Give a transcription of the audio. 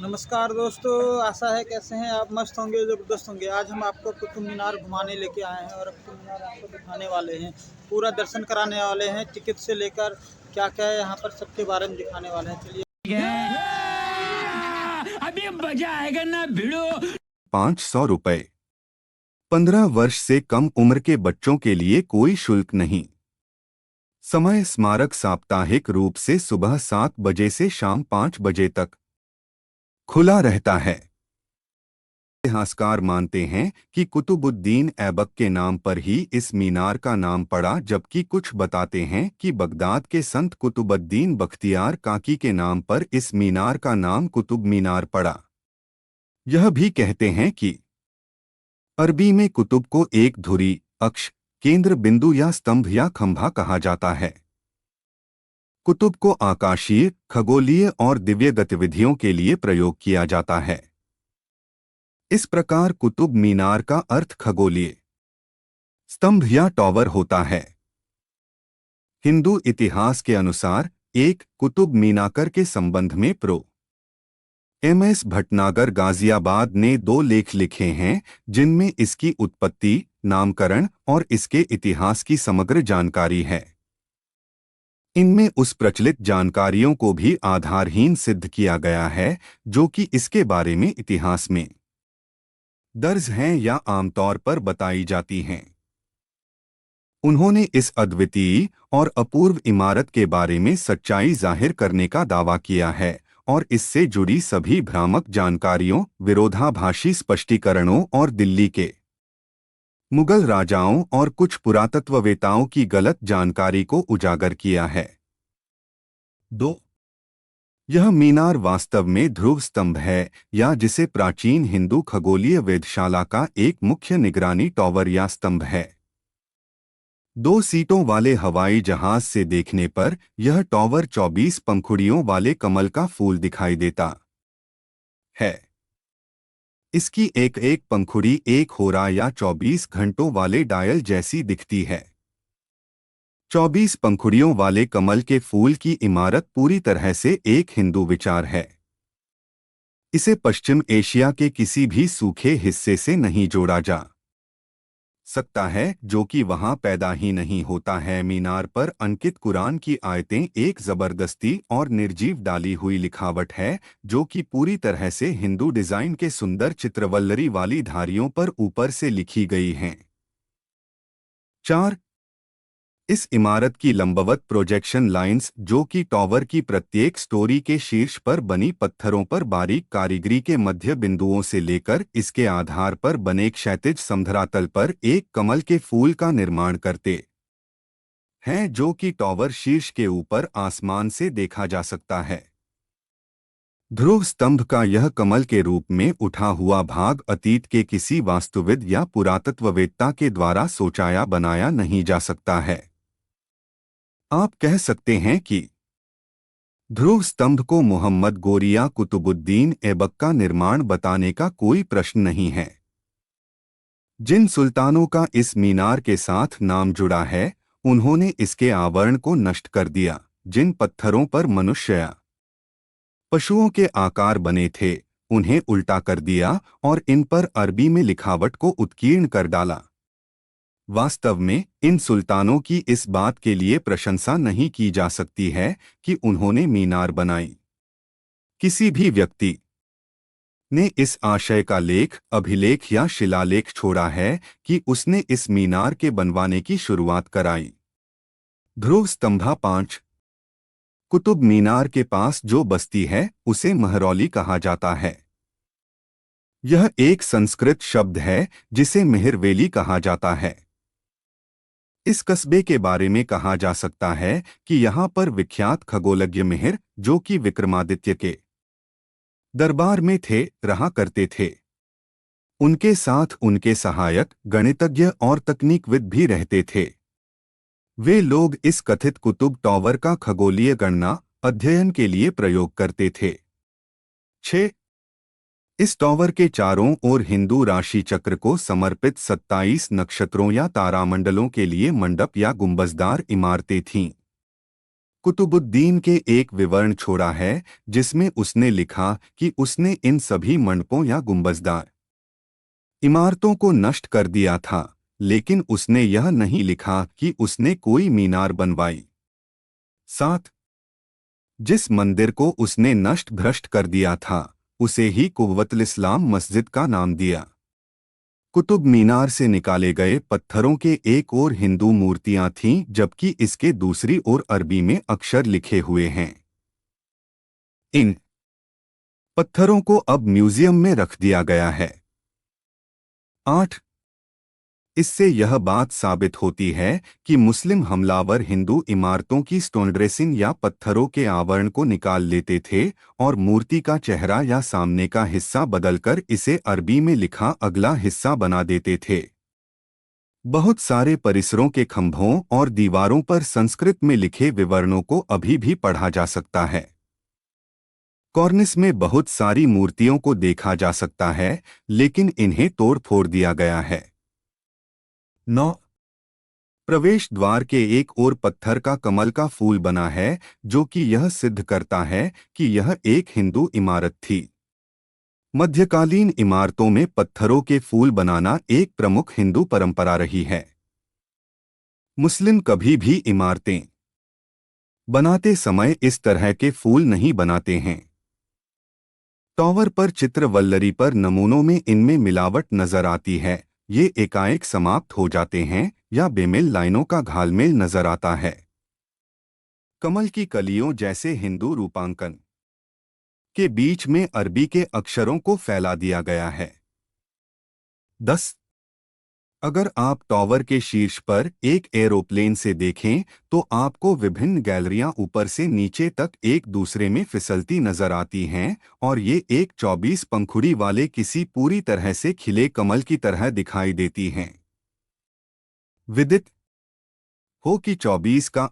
नमस्कार दोस्तों, आशा है कैसे हैं आप। मस्त होंगे, ज़बरदस्त होंगे। आज हम आपको कुतुब मीनार घुमाने लेके आए हैं और कुतुब मीनार आपको दिखाने वाले हैं। पूरा दर्शन कराने वाले हैं, टिकट से लेकर क्या-क्या है यहाँ पर सबके बारे में दिखाने वाले हैं। चलिए। अभी मजा आएगा ना भिड़ो। 500 रुपए। 15 वर्ष से कम उम्र के बच्चों के लिए कोई शुल्क नहीं। समय स्मारक साप्ताहिक रूप से सुबह 7 बजे से शाम 5 बजे तक खुला रहता है। इतिहासकार मानते हैं कि कुतुबुद्दीन ऐबक के नाम पर ही इस मीनार का नाम पड़ा, जबकि कुछ बताते हैं कि बगदाद के संत कुतुबुद्दीन बख्तियार काकी के नाम पर इस मीनार का नाम कुतुब मीनार पड़ा। यह भी कहते हैं कि अरबी में कुतुब को एक धुरी, अक्ष, केंद्र बिंदु या स्तंभ या खंभा कहा जाता है। कुतुब को आकाशीय, खगोलीय और दिव्य गतिविधियों के लिए प्रयोग किया जाता है। इस प्रकार कुतुब मीनार का अर्थ खगोलीय स्तंभ या टॉवर होता है। हिंदू इतिहास के अनुसार एक कुतुब मीनार के संबंध में प्रो एम.एस. भटनागर गाजियाबाद ने 2 लेख लिखे हैं, जिनमें इसकी उत्पत्ति, नामकरण और इसके इतिहास की समग्र जानकारी है। इनमें उस प्रचलित जानकारियों को भी आधारहीन सिद्ध किया गया है जो कि इसके बारे में इतिहास में दर्ज हैं या आमतौर पर बताई जाती हैं। उन्होंने इस अद्वितीय और अपूर्व इमारत के बारे में सच्चाई जाहिर करने का दावा किया है और इससे जुड़ी सभी भ्रामक जानकारियों, विरोधाभासी स्पष्टीकरणों और दिल्ली के मुगल राजाओं और कुछ पुरातत्ववेताओं की गलत जानकारी को उजागर किया है। 2. यह मीनार वास्तव में ध्रुव स्तंभ है, या जिसे प्राचीन हिंदू खगोलीय वेधशाला का एक मुख्य निगरानी टॉवर या स्तंभ है। 2 सीटों वाले हवाई जहाज से देखने पर यह टॉवर 24 पंखुड़ियों वाले कमल का फूल दिखाई देता है। इसकी एक एक पंखुड़ी एक होरा या 24 घंटों वाले डायल जैसी दिखती है। 24 पंखुड़ियों वाले कमल के फूल की इमारत पूरी तरह से एक हिंदू विचार है। इसे पश्चिम एशिया के किसी भी सूखे हिस्से से नहीं जोड़ा जा सकता है, जो कि वहां पैदा ही नहीं होता है। मीनार पर अंकित कुरान की आयतें एक जबरदस्ती और निर्जीव डाली हुई लिखावट है, जो कि पूरी तरह से हिंदू डिजाइन के सुंदर चित्रवल्लरी वाली धारियों पर ऊपर से लिखी गई हैं। 4. इस इमारत की लंबवत प्रोजेक्शन लाइंस, जो कि टॉवर की प्रत्येक स्टोरी के शीर्ष पर बनी पत्थरों पर बारीक कारीगरी के मध्य बिंदुओं से लेकर इसके आधार पर बने क्षैतिज समधरातल पर एक कमल के फूल का निर्माण करते हैं, जो कि टॉवर शीर्ष के ऊपर आसमान से देखा जा सकता है। ध्रुव स्तंभ का यह कमल के रूप में उठा हुआ भाग अतीत के किसी वास्तुविद या पुरातत्ववेत्ता के द्वारा सोचाया बनाया नहीं जा सकता है। आप कह सकते हैं कि ध्रुव स्तंभ को मोहम्मद गोरी या कुतुबुद्दीन ऐबक का निर्माण बताने का कोई प्रश्न नहीं है। जिन सुल्तानों का इस मीनार के साथ नाम जुड़ा है, उन्होंने इसके आवरण को नष्ट कर दिया। जिन पत्थरों पर मनुष्य या पशुओं के आकार बने थे, उन्हें उल्टा कर दिया और इन पर अरबी में लिखावट को उत्कीर्ण कर डाला। वास्तव में इन सुल्तानों की इस बात के लिए प्रशंसा नहीं की जा सकती है कि उन्होंने मीनार बनाई। किसी भी व्यक्ति ने इस आशय का लेख, अभिलेख या शिलालेख छोड़ा है कि उसने इस मीनार के बनवाने की शुरुआत कराई। ध्रुव स्तंभा 5. कुतुब मीनार के पास जो बस्ती है उसे महरौली कहा जाता है। यह एक संस्कृत शब्द है जिसे मेहरवेली कहा जाता है। इस कस्बे के बारे में कहा जा सकता है कि यहाँ पर विख्यात खगोलज्ञ मिहिर, जो कि विक्रमादित्य के दरबार में थे, रहा करते थे। उनके साथ उनके सहायक, गणितज्ञ और तकनीकविद भी रहते थे। वे लोग इस कथित कुतुब टॉवर का खगोलीय गणना, अध्ययन के लिए प्रयोग करते थे। 6. इस टॉवर के चारों ओर हिंदू राशि चक्र को समर्पित 27 नक्षत्रों या तारामंडलों के लिए मंडप या गुंबजदार इमारतें थीं। कुतुबुद्दीन के एक विवरण छोड़ा है जिसमें उसने लिखा कि उसने इन सभी मंडपों या गुंबजदार इमारतों को नष्ट कर दिया था, लेकिन उसने यह नहीं लिखा कि उसने कोई मीनार बनवाई। 7. जिस मंदिर को उसने नष्ट भ्रष्ट कर दिया था उसे ही कुव्वतुल इस्लाम मस्जिद का नाम दिया। कुतुब मीनार से निकाले गए पत्थरों के एक ओर हिंदू मूर्तियां थीं जबकि इसके दूसरी ओर अरबी में अक्षर लिखे हुए हैं। इन पत्थरों को अब म्यूजियम में रख दिया गया है। 8. इससे यह बात साबित होती है कि मुस्लिम हमलावर हिंदू इमारतों की स्टोन ड्रेसिंग या पत्थरों के आवरण को निकाल लेते थे और मूर्ति का चेहरा या सामने का हिस्सा बदलकर इसे अरबी में लिखा अगला हिस्सा बना देते थे। बहुत सारे परिसरों के खंभों और दीवारों पर संस्कृत में लिखे विवरणों को अभी भी पढ़ा जा सकता है। कॉर्निस में बहुत सारी मूर्तियों को देखा जा सकता है, लेकिन इन्हें तोड़ फोड़ दिया गया है। 9. प्रवेश द्वार के एक ओर पत्थर का कमल का फूल बना है, जो कि यह सिद्ध करता है कि यह एक हिंदू इमारत थी। मध्यकालीन इमारतों में पत्थरों के फूल बनाना एक प्रमुख हिंदू परंपरा रही है। मुस्लिम कभी भी इमारतें बनाते समय इस तरह के फूल नहीं बनाते हैं। टॉवर पर चित्र वल्लरी पर नमूनों में इनमें मिलावट नजर आती है, ये एकाएक समाप्त हो जाते हैं या बेमेल लाइनों का घालमेल नजर आता है। कमल की कलियों जैसे हिंदू रूपांकन के बीच में अरबी के अक्षरों को फैला दिया गया है। 10. अगर आप टॉवर के शीर्ष पर एक एरोप्लेन से देखें तो आपको विभिन्न गैलरियां ऊपर से नीचे तक एक दूसरे में फिसलती नजर आती हैं और ये एक 24 पंखुड़ी वाले किसी पूरी तरह से खिले कमल की तरह दिखाई देती हैं। विदित हो कि 24 का